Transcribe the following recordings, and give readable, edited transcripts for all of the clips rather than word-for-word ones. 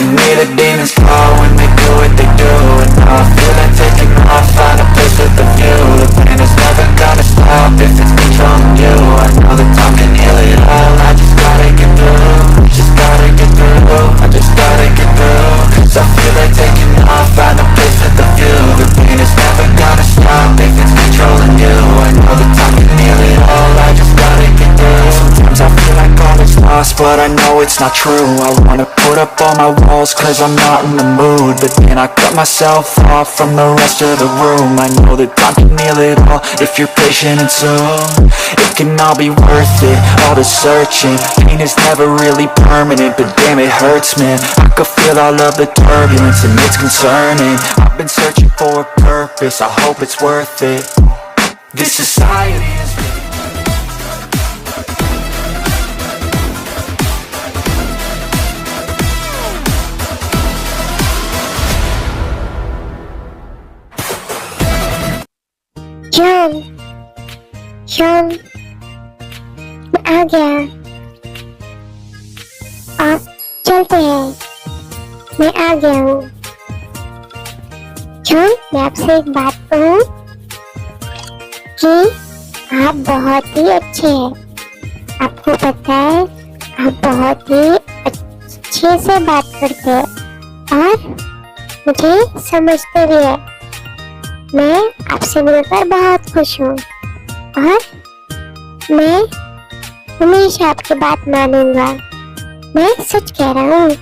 in me the demons call when they do what they do. And now I feel like taking off, find a place with a view. The pain is never gonna stop if it's controlling you. I know that time can heal it all, I just gotta get through. Just gotta get through, I just gotta get through. Cause I feel like taking off, find a place with a view. The pain is never gonna stop if it's controlling you. I know that time can heal it all, I just gotta get through. Sometimes I feel like all is lost, but I know it's not true. I wanna put up all my walls cause I'm not in the mood. But then I cut myself off from the rest of the room. I know that time can heal it all if you're patient and soon. It can all be worth it, all the searching. Pain is never really permanent, but damn it hurts, man. I could feel all of the turbulence and it's concerning. I've been searching for a purpose, I hope it's worth it. This society is Shawn, मैं आ गया। आप चलते हैं, मैं आ गया हूँ। शॉन, मैं आपसे एक बात कहूँ कि आप बहुत ही अच्छे हैं। आपको पता है, आप बहुत ही अच्छे से बात करते हैं और मुझे समझते भी है। मैं आपसे मिलकर बहुत खुश हूँ और मैं हमेशा आपकी बात मानूंगा। मैं सच कह रहा हूँ,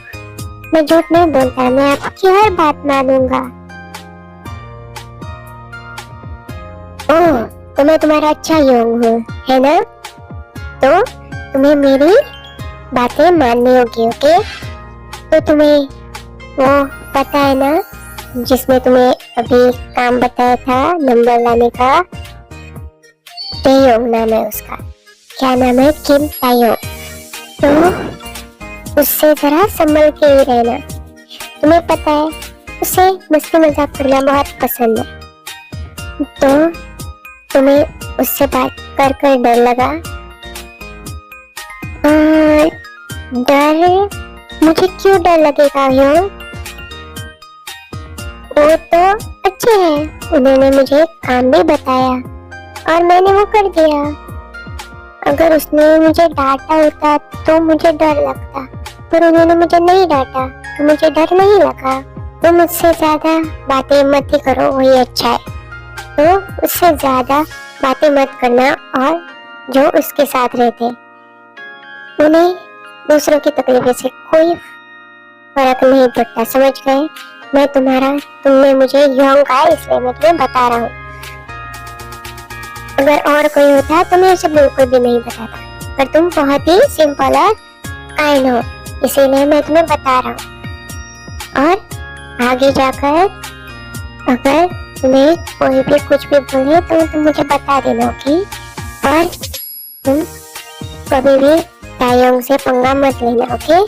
मैं झूठ नहीं बोलता, मैं आपकी हर बात मानूंगा। ओह, तो मैं तुम्हारा अच्छा योग हूँ, है ना? तो तुम्हें मेरी बातें माननी होगी, ओके? तो तुम्हें वो पता है ना, जिसने तुम्हें अभी काम बताया था नंबर लाने का, तायोंग नाम है उसका। क्या नाम है? किम तायोंग। तो उससे जरा संभल के ही रहना। तुम्हें पता है, उसे मस्ती मजाक करना बहुत पसंद है। तो तुम्हें उससे बात कर कर डर लगा? डर? मुझे क्यों डर लगेगा योग? वो तो अच्छे हैं, उन्होंने मुझे काम भी बताया और मैंने वो कर दिया। अगर उसने मुझे डांटा होता तो मुझे डर लगता, पर उन्होंने मुझे नहीं डांटा तो मुझे डर नहीं लगा। तो मुझसे ज्यादा बातें मत ही करो, वही अच्छा है। तो उससे ज्यादा बातें मत करना, और जो उसके साथ रहते उन्हें दूसरों की तकलीफों से कोई फर्क नहीं पड़ता, समझ गए? मैं तुमने मुझे योंग कहा, इसलिए मैं तुम्हें बता रहा हूँ। अगर और कोई होता तो मैं उसे बिल्कुल भी नहीं बताता, पर तुम बहुत ही सिंपल और काइंड हो, इसीलिए मैं तुम्हें बता रहा हूँ। और आगे जाकर अगर तुम्हें कोई भी कुछ भी बोले तो तुम मुझे बता देना, ओके? पर तुम कभी भी तायोंग से पंगा मत लेना, ओके?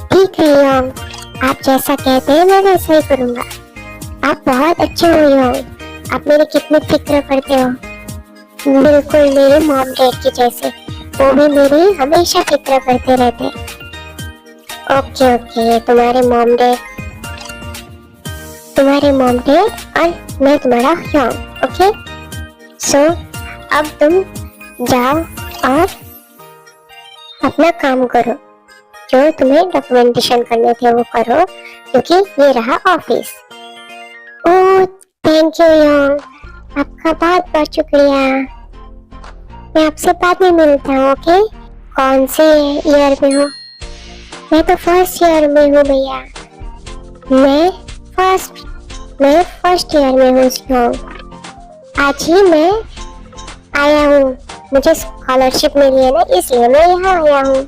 ठीक है योंग, आप जैसा कहते हैं मैं वैसा ही करूँगा। आप बहुत अच्छे हो योंग, आप मेरी कितनी फिक्र करते हो, बिल्कुल मेरे मॉम डैड की जैसे। वो भी मेरी हमेशा फिक्र करते रहते। ओके ओके, तुम्हारे मॉम डैड और मैं तुम्हारा योंग, ओके? सो अब तुम जाओ और अपना काम करो, जो तुम्हें डॉक्यूमेंटेशन करने थे वो करो, क्योंकि ये रहा office. Oh thank you Yong, आपका बहुत बहुत शुक्रिया। मैं आपसे बाद में मिलता हूँ, ओके? कौन से ईयर में हो? मैं तो फर्स्ट ईयर में हूँ भैया। मैं फर्स्ट ईयर में हूँ योंग। आज ही मैं आया हूँ, मुझे स्कॉलरशिप मिली है ना, इसलिए मैं यहाँ आया हूँ।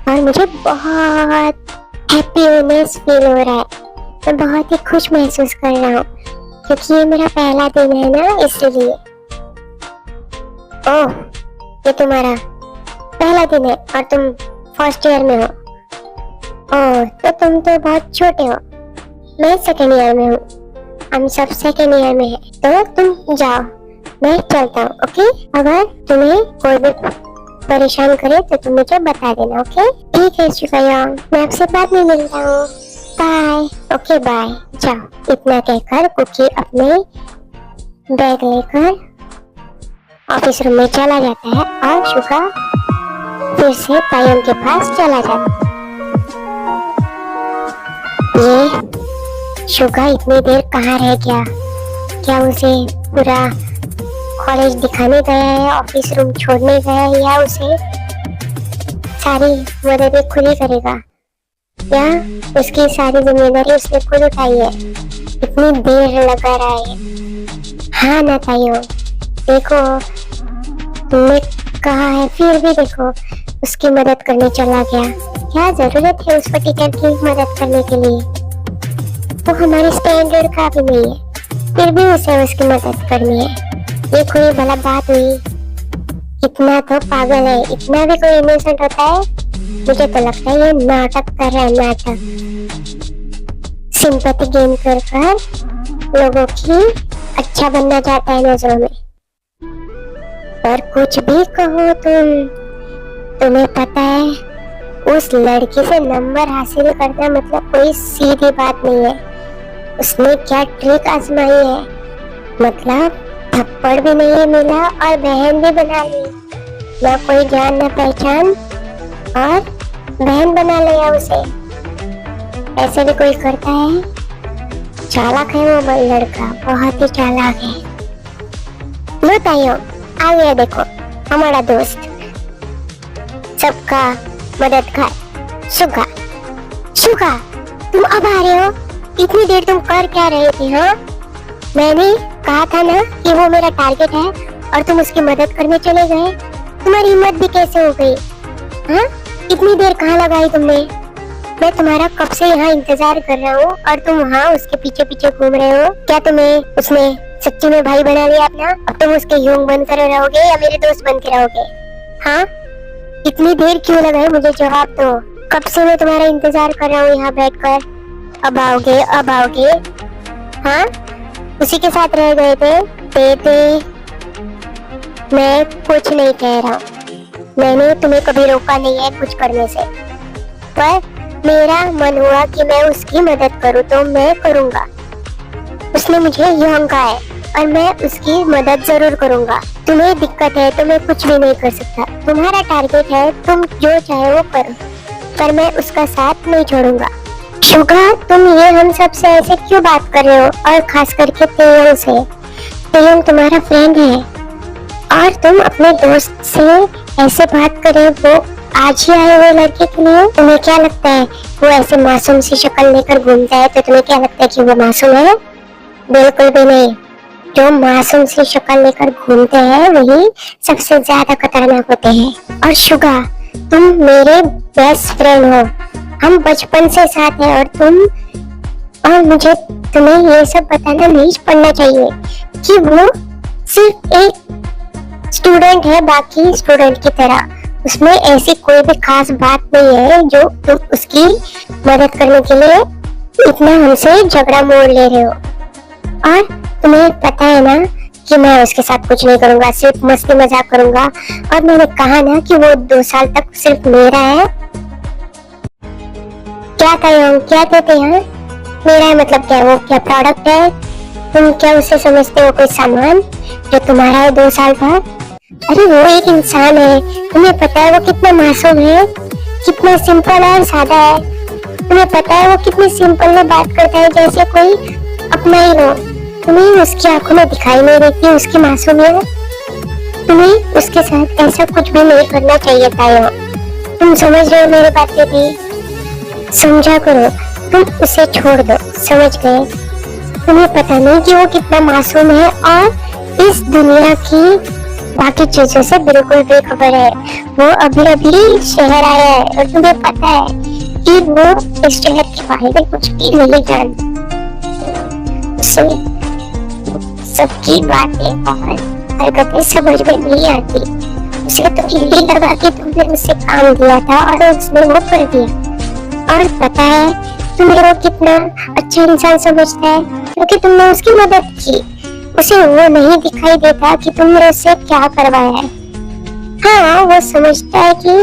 और मुझे बहुत हैप्पीनेस फील हो रहा है, मैं बहुत ही खुश महसूस कर रहा हूँ, क्योंकि ये मेरा पहला दिन है ना, इसलिए। ओह, ये तुम्हारा पहला दिन है और तुम फर्स्ट ईयर में हो। ओह, तो तुम तो बहुत छोटे हो। मैं सेकेंड ईयर में हूँ, हम सब सेकेंड ईयर में हैं। तो तुम जाओ, मैं चलता हूँ, ओके? अगर तुम्हें कोई भी परेशान करे तो तुम मुझे बता देना, ओके? ठीक है शुगायोंग, मैं आपसे बाद में मिलता हूँ। बाय। Okay bye. जाओ। इतना कहकर कुकी अपने बैग लेकर ऑफिस रूम में चला जाता है और शुगा फिर से तायोंग के पास चला जाता है। ये शुगा इतनी देर कहाँ रह गया? क्या उसे पूरा कॉलेज दिखाने गया है, ऑफिस रूम छोड़ने गया है, या उसे सारी मददें खुद ही करेगा, या उसकी सारी जिम्मेदारी उसने खुद उठाई है? इतनी देर लगा रहा है। हाँ ना तायोंग, देखो तुमने कहा है, फिर भी देखो उसकी मदद करने चला गया। क्या जरूरत है उसको टीचर की मदद करने के लिए? वो हमारे स्टैंडर्ड का भी नहीं है, फिर भी उसे उसकी मदद करनी है। ये कोई भला बात हुई? इतना तो पागल है, इतना भी कोई इनोसेंट होता है? मुझे तो लगता है ये नाटक कर रहा है, नाटक। सिंपैथी गेन कर लोगों की अच्छा बनना चाहता है नजरों में। पर कुछ भी कहो तुम्हें पता है उस लड़की से नंबर हासिल करना मतलब कोई सीधी बात नहीं है। उसने क्या ट्रिक आजमाई है, मतलब थप्पड़ भी नहीं मिला और बहन भी बना ली। ना कोई जान ना पहचान और बहन बना लिया उसे। ऐसे भी कोई करता है? चालाक है वो लड़का, बहुत ही चालाक है। लो तायोंग, आ गया देखो हमारा दोस्त, सबका मददगार शुगा। शुगा, तुम अब आ रहे हो? इतनी देर तुम कर क्या रहे थे? हाँ, मैंने कहा था ना कि वो मेरा टारगेट है और तुम उसकी मदद करने चले गए। तुम्हारी हिम्मत भी कैसे हो गई? हाँ, इतनी देर कहाँ लगाई तुमने? मैं तुम्हारा कब से यहाँ इंतजार कर रहा हूँ और तुम वहाँ उसके पीछे पीछे घूम रहे हो। क्या तुम्हें उसने सच्ची में भाई बना लिया अपना? अब तुम उसके यूं बन कर रहोगे या मेरे दोस्त बन के रहोगे? हाँ, इतनी देर क्यों लगाई? मुझे जवाब दो। कब से मैं तुम्हारा इंतजार कर रहा हूँ यहाँ बैठकर। अब आओगे, अब आओगे? हाँ, उसी के साथ रह गए थे। मैं कुछ नहीं कह रहा, मैंने तुम्हें कभी रोका नहीं है कुछ करने से, पर मेरा मन हुआ कि मैं उसकी मदद करूं तो मैं करूंगा। उसने मुझे यूं कहा है और मैं उसकी मदद जरूर करूंगा। तुम्हें दिक्कत है तो मैं कुछ भी नहीं कर सकता। तुम्हारा टारगेट है, तुम जो चाहे वो करो, पर मैं उसका साथ नहीं छोड़ूंगा। शुगा, तुम ये हम सब से ऐसे क्यों बात कर रहे हो? और खास करके तेयोंग से। तेयोंग तुम्हारा फ्रेंड है और तुम अपने दोस्त से ऐसे बात कर रहे हो, वो आज ही आए हुए लड़के के लिए। तुम्हें क्या लगता है वो ऐसे मासूम सी शक्ल लेकर घूमता है तो तुम्हें क्या लगता है कि वो मासूम है? बिल्कुल भी नहीं। जो मासूम सी शक्ल लेकर घूमते हैं वही सबसे ज्यादा खतरनाक होते हैं। और शुगा, तुम मेरे बेस्ट फ्रेंड हो, हम बचपन से साथ हैं और मुझे तुम्हें ये सब बताना नहीं पड़ना चाहिए कि वो सिर्फ एक स्टूडेंट है बाकी स्टूडेंट की तरह। उसमें ऐसी कोई भी खास बात नहीं है जो तुम उसकी मदद करने के लिए इतना हमसे झगड़ा मोड़ ले रहे हो। और तुम्हें पता है ना कि मैं उसके साथ कुछ नहीं करूंगा, सिर्फ मस्ती मजाक करूंगा। और मैंने कहा ना कि वो 2 साल तक सिर्फ मेरा है। क्या तायोंग, क्या कहते हैं? मेरा है मतलब क्या? वो क्या प्रोडक्ट है? तुम क्या उसे समझते हो कोई सामान जो तुम्हारा है 2 साल तक? अरे वो एक इंसान है, तुम्हें पता है वो कितना मासूम है, कितना सिंपल और सादा है। तुम्हें पता है वो कितनी सिंपल में बात करता है, जैसे कोई अपना ही हो। तुम्हें उसकी आंखों में दिखाई नहीं देती उसकी मासूमियत? तुम्हें उसके साथ ऐसा कुछ भी नहीं करना चाहिए तायोंग। तुम समझ रहे हो मेरी बातें भी? समझा करो, तुम उसे छोड़ दो, समझ गए? तुम्हें पता नहीं कि वो कितना मासूम है और इस दुनिया की बाकी चीजों से बिल्कुल बेखबर है। वो अभी अभी शहर आया है और तुम्हें पता है कि वो इस शहर के बारे में कुछ भी नहीं जानता। उसे सबकी बातें और हरकतें समझ में नहीं आती। उसे तो यही लगा कि तुमने उसे काम दिया था और उसने वो कर दिया। और पता है तुम्हें वो कितना अच्छा इंसान समझता है क्योंकि तुमने उसकी मदद की। उसे वो नहीं दिखाई देता कि तुमने उससे क्या करवाया है। हाँ, वो समझता है कि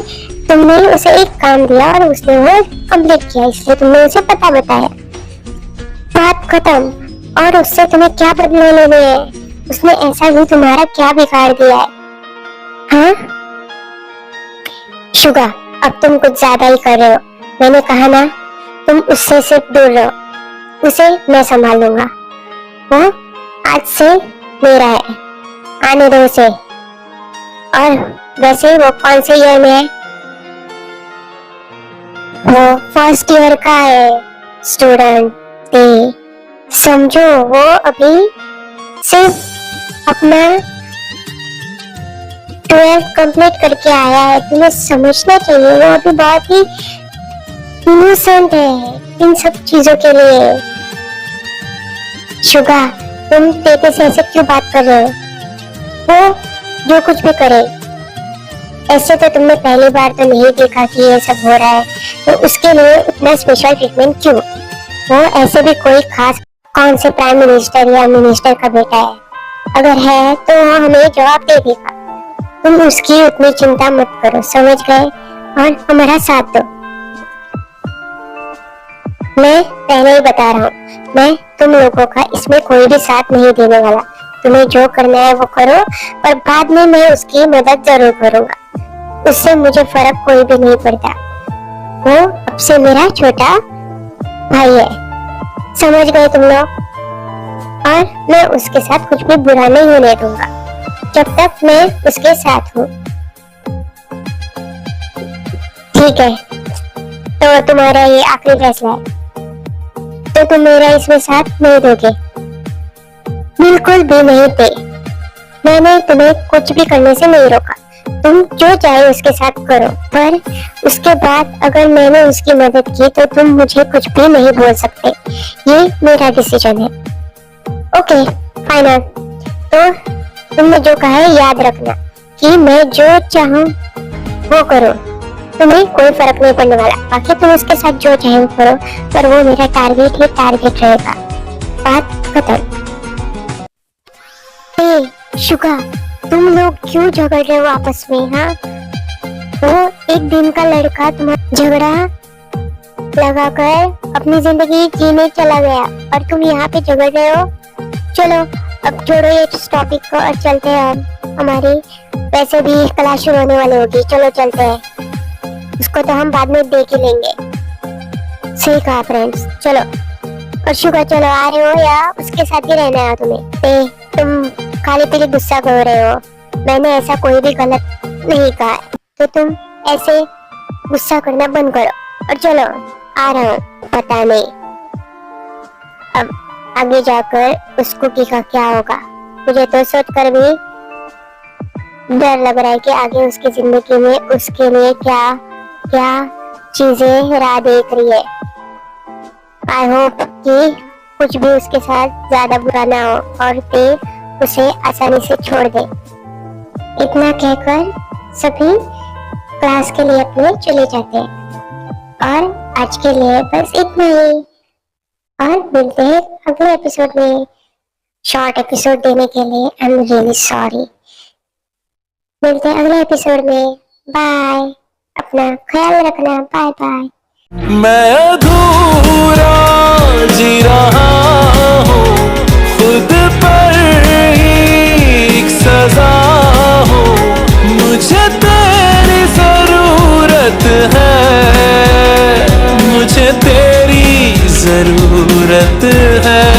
तुमने उसे एक काम दिया और उसने वो कंप्लीट किया, इसलिए तुमने उसे पता बताया। बात खत्म। और उससे तुम्हें क्या बदला लेने है? उसने ऐसा भी तुम्हारा क्या बिगाड़ दिया है? हाँ शुगा, अब तुम कुछ ज्यादा ही कर रहे हो। मैंने कहा ना, तुम उससे सिर्फ दूर रहो, उसे मैं संभाल लूंगा। वो आज से मेरा है, आने दो उसे। और वैसे वो कौन से ईयर में है? वो फर्स्ट ईयर का है स्टूडेंट। समझो, वो अभी सिर्फ अपना 12 कंप्लीट करके आया है। तुम्हें समझना चाहिए, वो अभी बहुत ही इनोसेंट है इन सब चीजों के लिए। शुगा, तुम तेते से ऐसे क्यों बात कर रहे हो? वो जो कुछ भी करे, ऐसे तो तुमने पहली बार तो नहीं देखा कि ये सब हो रहा है, तो उसके लिए उतना स्पेशल ट्रीटमेंट क्यों? वो ऐसे भी कोई खास कौन से प्राइम मिनिस्टर या मिनिस्टर का बेटा है? अगर है तो वो हमें जवाब दे देगा। तुम उसकी उतनी चिंता मत करो, समझ गए? और हमारा साथ दो। मैं पहले ही बता रहा हूँ, मैं तुम लोगों का इसमें कोई भी साथ नहीं देने वाला। तुम्हें जो करना है वो करो, पर बाद में मैं उसकी मदद जरूर करूंगा। उससे मुझे फर्क कोई भी नहीं पड़ता। वो अब से मेरा छोटा भाई है, समझ गए तुम लोग? और मैं उसके साथ कुछ भी बुरा नहीं होने दूंगा जब तक मैं उसके साथ हूँ। ठीक है, तो तुम्हारा ये आखिरी फैसला है, तो तुम मेरा इसमें साथ नहीं दोगे? बिल्कुल भी नहीं दे। मैंने तुम्हें कुछ भी करने से नहीं रोका, तुम जो चाहे उसके साथ करो, पर उसके बाद अगर मैंने उसकी मदद की तो तुम मुझे कुछ भी नहीं बोल सकते। ये मेरा डिसीजन है। Okay final. तो तुमने जो कहा है याद रखना कि मैं जो चाहूँ वो करो, तुम्हें कोई फर्क नहीं पड़ने वाला। बाकी तुम उसके साथ जो चाहे वो करो, पर वो मेरा टारगेट ही टारगेट रहेगा। बात खत्म। शुगा, तुम लोग क्यों झगड़ रहे हो आपस में? हाँ, वो एक दिन का लड़का तुम्हारा झगड़ा लगाकर अपनी जिंदगी जीने चला गया और तुम यहाँ पे झगड़ रहे हो। चलो अब छोड़ो ये टॉपिक को और चलते हैं हम। हमारी वैसे भी क्लास शुरू होने वाली होगी, चलो चलते हैं। उसको तो हम बाद में देख ही लेंगे। सही कहा फ्रेंड्स, चलो। और शुगा, चलो आ रहे हो या उसके साथ ही रहना है तुम्हें? तुम खाली पीली गुस्सा कर रहे हो, मैंने ऐसा कोई भी गलत नहीं कहा है, तो तुम ऐसे गुस्सा करना बंद करो और चलो आ रहा हूँ। पता नहीं अब आगे जाकर उस कुकी का क्या होगा, मुझे तो सोच कर भी डर लग रहा है कि आगे उसकी जिंदगी में उसके लिए क्या क्या चीजें राह देख रही है। आई होप कि कुछ भी उसके साथ ज्यादा बुरा ना हो और ते उसे आसानी से छोड़ दे। इतना कहकर सभी क्लास के लिए अपने चले जाते हैं और आज के लिए बस इतना ही। और मिलते हैं अगले एपिसोड में। शॉर्ट एपिसोड देने के लिए आई एम रियली सॉरी। मिलते हैं अगले एपिसोड में। बाय, अपना ख्याल रखना। Bye bye. मैं अधूरा जी रहा हूँ, खुद पर एक सजा हो, मुझे तेरी जरूरत है, मुझे तेरी जरूरत है।